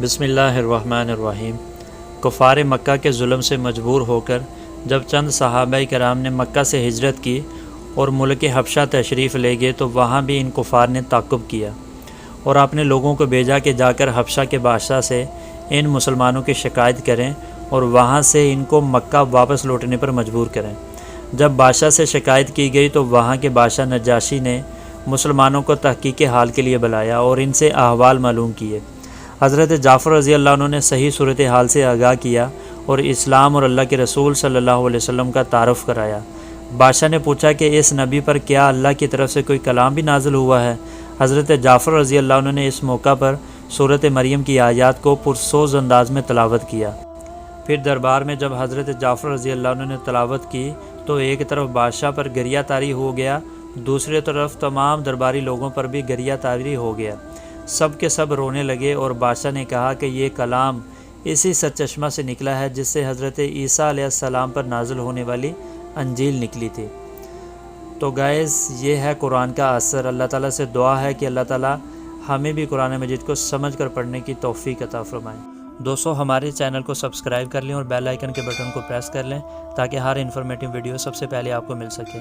بسم اللہ الرحمن الرحیم۔ کفار مکہ کے ظلم سے مجبور ہو کر جب چند صحابہ کرام نے مکہ سے ہجرت کی اور ملک حبشہ تشریف لے گئے تو وہاں بھی ان کفار نے تعقب کیا اور اپنے لوگوں کو بھیجا کہ جا کر حبشہ کے بادشاہ سے ان مسلمانوں کی شکایت کریں اور وہاں سے ان کو مکہ واپس لوٹنے پر مجبور کریں۔ جب بادشاہ سے شکایت کی گئی تو وہاں کے بادشاہ نجاشی نے مسلمانوں کو تحقیق حال کے لیے بلایا اور ان سے احوال معلوم کیے۔ حضرت جعفر رضی اللہ عنہ نے صحیح صورتحال سے آگاہ کیا اور اسلام اور اللہ کے رسول صلی اللہ علیہ وسلم کا تعارف کرایا۔ بادشاہ نے پوچھا کہ اس نبی پر کیا اللہ کی طرف سے کوئی کلام بھی نازل ہوا ہے؟ حضرت جعفر رضی اللہ عنہ نے اس موقع پر سورۃ مریم کی آیات کو پرسوز انداز میں تلاوت کیا۔ پھر دربار میں جب حضرت جعفر رضی اللہ عنہ نے تلاوت کی تو ایک طرف بادشاہ پر گریہ طاری ہو گیا، دوسری طرف تمام درباری لوگوں پر بھی گریہ طاری ہو گیا۔ سب کے سب رونے لگے اور بادشاہ نے کہا کہ یہ کلام اسی سرچشمہ سے نکلا ہے جس سے حضرت عیسیٰ علیہ السلام پر نازل ہونے والی انجیل نکلی تھی۔ تو گائز یہ ہے قرآن کا اثر۔ اللہ تعالیٰ سے دعا ہے کہ اللہ تعالیٰ ہمیں بھی قرآن مجید کو سمجھ کر پڑھنے کی توفیق عطا فرمائے۔ دوستو ہمارے چینل کو سبسکرائب کر لیں اور بیل آئیکن کے بٹن کو پریس کر لیں تاکہ ہر انفارمیٹیو ویڈیو سب سے پہلے آپ کو مل سکے۔